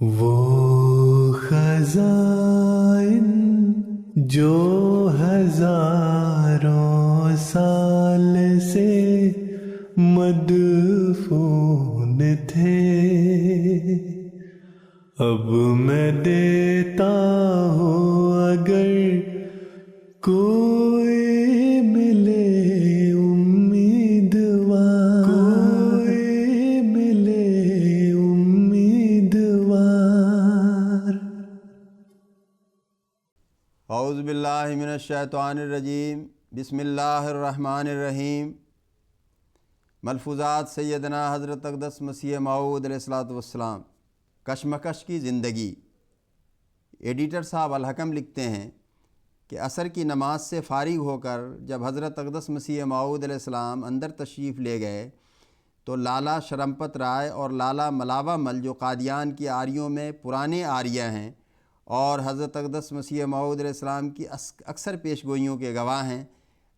وہ خزائن جو ہزاروں سال سے مدفون تھے، اب میں دیتا ہوں اگر کوئی ملے امیدوار، کوئی ملے امیدوار۔ اعوذ باللہ من الشیطان الرجیم، بسم اللہ الرحمن الرحیم۔ ملفوظات سیدنا حضرت اقدس مسیح موعود علیہ الصلوۃ والسلام۔ کشمکش کی زندگی۔ ایڈیٹر صاحب الحکم لکھتے ہیں کہ عصر کی نماز سے فارغ ہو کر جب حضرت اقدس مسیح موعود علیہ السلام اندر تشریف لے گئے تو لالا شرمپت رائے اور لالا ملاوا مل، جو قادیان کی آریوں میں پرانے آریہ ہیں اور حضرت اقدس مسیح موعود علیہ السلام کی اکثر پیش گوئیوں کے گواہ ہیں،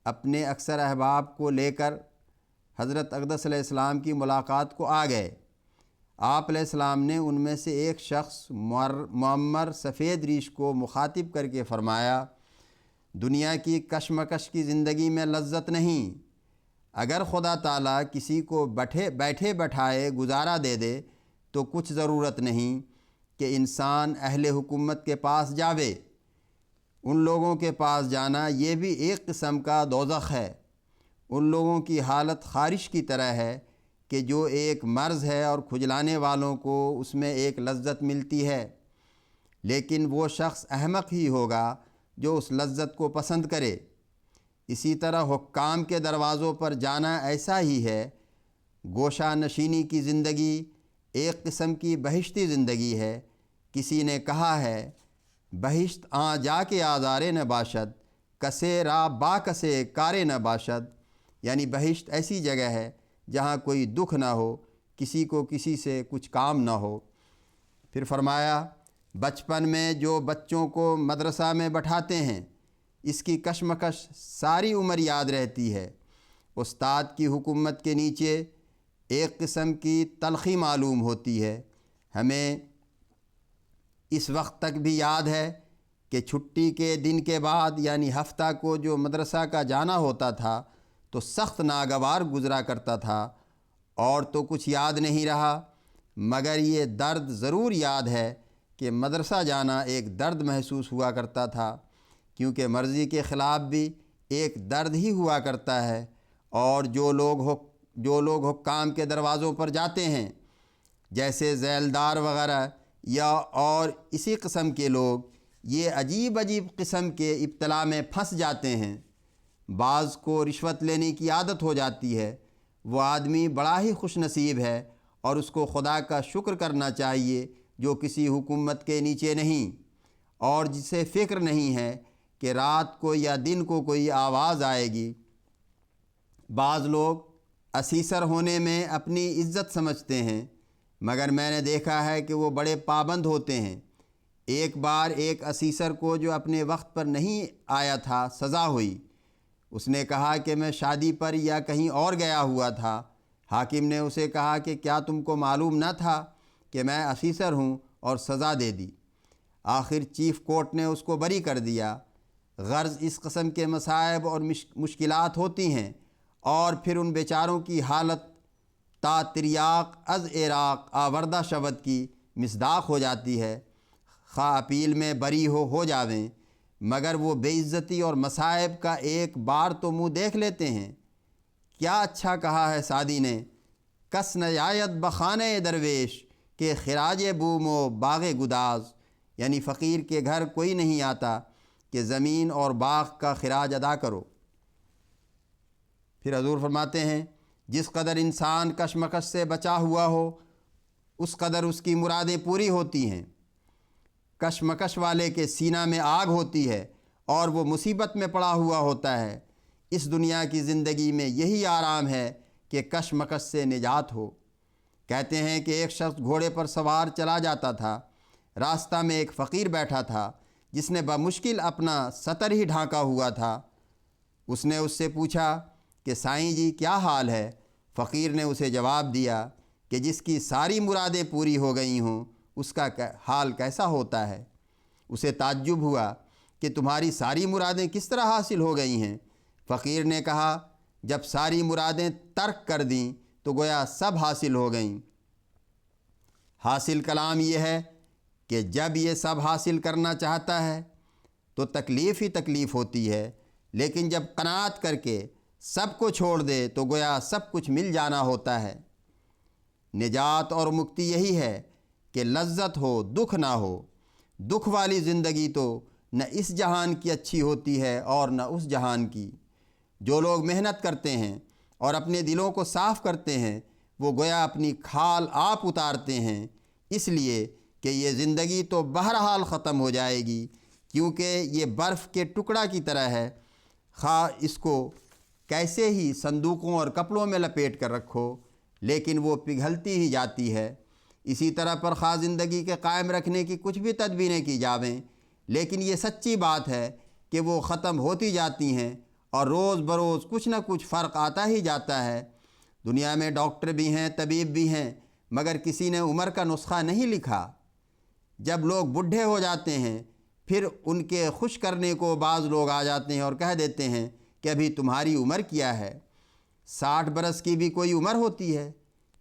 اپنے اکثر احباب کو لے کر حضرت اقدس علیہ السلام کی ملاقات کو آ گئے۔ آپ علیہ السلام نے ان میں سے ایک شخص معمر سفید ریش کو مخاطب کر کے فرمایا، دنیا کی کشمکش کی زندگی میں لذت نہیں۔ اگر خدا تعالیٰ کسی کو بیٹھے بٹھائے گزارا دے دے تو کچھ ضرورت نہیں کہ انسان اہل حکومت کے پاس جاوے۔ ان لوگوں کے پاس جانا یہ بھی ایک قسم کا دوزخ ہے۔ ان لوگوں کی حالت خارش کی طرح ہے کہ جو ایک مرض ہے اور کھجلانے والوں کو اس میں ایک لذت ملتی ہے، لیکن وہ شخص احمق ہی ہوگا جو اس لذت کو پسند کرے۔ اسی طرح حکام کے دروازوں پر جانا ایسا ہی ہے۔ گوشہ نشینی کی زندگی ایک قسم کی بہشتی زندگی ہے۔ کسی نے کہا ہے، بہشت آں جا کے آزارے نہ باشد، کسے را با کسے کارے نہ باشد، یعنی بہشت ایسی جگہ ہے جہاں کوئی دکھ نہ ہو، کسی کو کسی سے کچھ کام نہ ہو۔ پھر فرمایا، بچپن میں جو بچوں کو مدرسہ میں بٹھاتے ہیں اس کی کشمکش ساری عمر یاد رہتی ہے۔ استاد کی حکومت کے نیچے ایک قسم کی تلخی معلوم ہوتی ہے۔ ہمیں اس وقت تک بھی یاد ہے کہ چھٹی کے دن کے بعد یعنی ہفتہ کو جو مدرسہ کا جانا ہوتا تھا تو سخت ناگوار گزرا کرتا تھا، اور تو کچھ یاد نہیں رہا، مگر یہ درد ضرور یاد ہے کہ مدرسہ جانا ایک درد محسوس ہوا کرتا تھا، کیونکہ مرضی کے خلاف بھی ایک درد ہی ہوا کرتا ہے۔ اور جو لوگ حکام کے دروازوں پر جاتے ہیں، جیسے ذیلدار وغیرہ یا اور اسی قسم کے لوگ، یہ عجیب قسم کے ابتلا میں پھنس جاتے ہیں۔ بعض کو رشوت لینے کی عادت ہو جاتی ہے۔ وہ آدمی بڑا ہی خوش نصیب ہے اور اس کو خدا کا شکر کرنا چاہیے جو کسی حکومت کے نیچے نہیں، اور جسے فکر نہیں ہے کہ رات کو یا دن کو کوئی آواز آئے گی۔ بعض لوگ اسیسر ہونے میں اپنی عزت سمجھتے ہیں، مگر میں نے دیکھا ہے کہ وہ بڑے پابند ہوتے ہیں۔ ایک بار ایک اسیسر کو جو اپنے وقت پر نہیں آیا تھا سزا ہوئی۔ اس نے کہا کہ میں شادی پر یا کہیں اور گیا ہوا تھا۔ حاکم نے اسے کہا کہ کیا تم کو معلوم نہ تھا کہ میں اسیسر ہوں، اور سزا دے دی۔ آخر چیف کورٹ نے اس کو بری کر دیا۔ غرض اس قسم کے مصائب اور مشکلات ہوتی ہیں، اور پھر ان بیچاروں کی حالت تا تریاق از عراق آوردہ شود کی مصداق ہو جاتی ہے۔ خواہ اپیل میں بری ہو جاویں، مگر وہ بے عزتی اور مصائب کا ایک بار تو منہ دیکھ لیتے ہیں۔ کیا اچھا کہا ہے سعدی نے، کس نیاید بخانے درویش کہ خراج بوم و باغ گداز، یعنی فقیر کے گھر کوئی نہیں آتا کہ زمین اور باغ کا خراج ادا کرو۔ پھر حضور فرماتے ہیں، جس قدر انسان کشمکش سے بچا ہوا ہو اس قدر اس کی مرادیں پوری ہوتی ہیں۔ کشمکش والے کے سینہ میں آگ ہوتی ہے اور وہ مصیبت میں پڑا ہوا ہوتا ہے۔ اس دنیا کی زندگی میں یہی آرام ہے کہ کشمکش سے نجات ہو۔ کہتے ہیں کہ ایک شخص گھوڑے پر سوار چلا جاتا تھا۔ راستہ میں ایک فقیر بیٹھا تھا جس نے بمشکل اپنا ستر ہی ڈھانکا ہوا تھا۔ اس نے اس سے پوچھا کہ سائیں جی کیا حال ہے؟ فقیر نے اسے جواب دیا کہ جس کی ساری مرادیں پوری ہو گئی ہوں اس کا حال کیسا ہوتا ہے۔ اسے تعجب ہوا کہ تمہاری ساری مرادیں کس طرح حاصل ہو گئی ہیں؟ فقیر نے کہا جب ساری مرادیں ترک کر دیں تو گویا سب حاصل ہو گئیں۔ حاصل کلام یہ ہے کہ جب یہ سب حاصل کرنا چاہتا ہے تو تکلیف ہی تکلیف ہوتی ہے، لیکن جب قناعت کر کے سب کو چھوڑ دے تو گویا سب کچھ مل جانا ہوتا ہے۔ نجات اور مکتی یہی ہے کہ لذت ہو دکھ نہ ہو۔ دکھ والی زندگی تو نہ اس جہان کی اچھی ہوتی ہے اور نہ اس جہان کی۔ جو لوگ محنت کرتے ہیں اور اپنے دلوں کو صاف کرتے ہیں وہ گویا اپنی کھال آپ اتارتے ہیں، اس لیے کہ یہ زندگی تو بہرحال ختم ہو جائے گی، کیونکہ یہ برف کے ٹکڑا کی طرح ہے، خواہ اس کو کیسے ہی صندوقوں اور کپڑوں میں لپیٹ کر رکھو لیکن وہ پگھلتی ہی جاتی ہے۔ اسی طرح پر خواہ زندگی کے قائم رکھنے کی کچھ بھی تدبیریں کی جاویں لیکن یہ سچی بات ہے کہ وہ ختم ہوتی جاتی ہیں اور روز بروز کچھ نہ کچھ فرق آتا ہی جاتا ہے۔ دنیا میں ڈاکٹر بھی ہیں، طبیب بھی ہیں، مگر کسی نے عمر کا نسخہ نہیں لکھا۔ جب لوگ بوڑھے ہو جاتے ہیں پھر ان کے خوش کرنے کو بعض لوگ آ جاتے ہیں اور کہہ دیتے ہیں کہ ابھی تمہاری عمر کیا ہے، 60 برس کی بھی کوئی عمر ہوتی ہے؟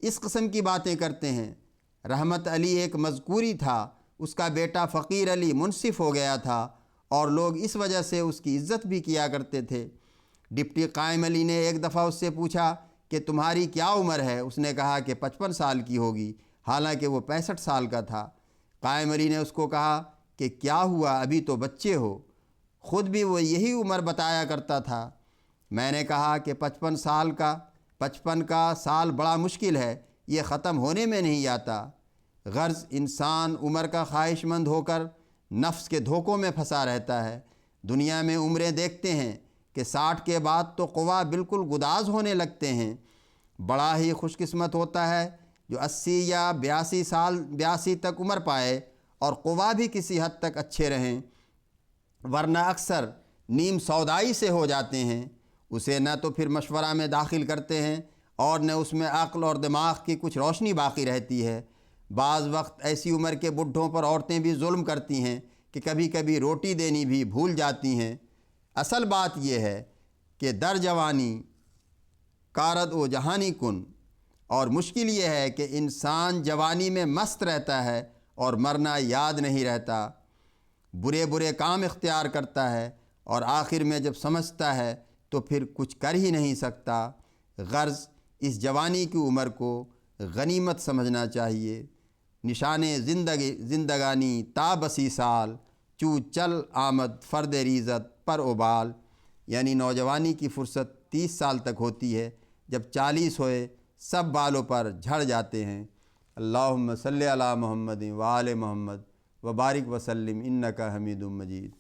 اس قسم کی باتیں کرتے ہیں۔ رحمت علی ایک مذکوری تھا، اس کا بیٹا فقیر علی منصف ہو گیا تھا اور لوگ اس وجہ سے اس کی عزت بھی کیا کرتے تھے۔ ڈپٹی قائم علی نے ایک دفعہ اس سے پوچھا کہ تمہاری کیا عمر ہے؟ اس نے کہا کہ 55 سال کی ہوگی، حالانکہ وہ 65 سال کا تھا۔ قائم علی نے اس کو کہا کہ کیا ہوا، ابھی تو بچے ہو، خود بھی وہ یہی عمر بتایا کرتا تھا۔ میں نے کہا کہ 55 کا سال بڑا مشکل ہے، یہ ختم ہونے میں نہیں آتا۔ غرض انسان عمر کا خواہش مند ہو کر نفس کے دھوکوں میں پھنسا رہتا ہے۔ دنیا میں عمریں دیکھتے ہیں کہ 60 کے بعد تو قوا بالکل گداز ہونے لگتے ہیں۔ بڑا ہی خوش قسمت ہوتا ہے جو 80 یا 82 تک عمر پائے اور قوا بھی کسی حد تک اچھے رہیں، ورنہ اکثر نیم سودائی سے ہو جاتے ہیں۔ اسے نہ تو پھر مشورہ میں داخل کرتے ہیں اور نہ اس میں عقل اور دماغ کی کچھ روشنی باقی رہتی ہے۔ بعض وقت ایسی عمر کے بڈھوں پر عورتیں بھی ظلم کرتی ہیں کہ کبھی کبھی روٹی دینی بھی بھول جاتی ہیں۔ اصل بات یہ ہے کہ در جوانی کارد و جہانی کن، اور مشکل یہ ہے کہ انسان جوانی میں مست رہتا ہے اور مرنا یاد نہیں رہتا، برے برے کام اختیار کرتا ہے اور آخر میں جب سمجھتا ہے تو پھر کچھ کر ہی نہیں سکتا۔ غرض اس جوانی کی عمر کو غنیمت سمجھنا چاہیے۔ نشان زندگانی تا بسی سال، چو چل آمد فرد ریزت پر ابال، یعنی نوجوانی کی فرصت 30 سال تک ہوتی ہے، جب 40 ہوئے سب بالوں پر جھڑ جاتے ہیں۔ اللہم صلی علی محمد و آل محمد وبارک وسلم انک حمید مجید۔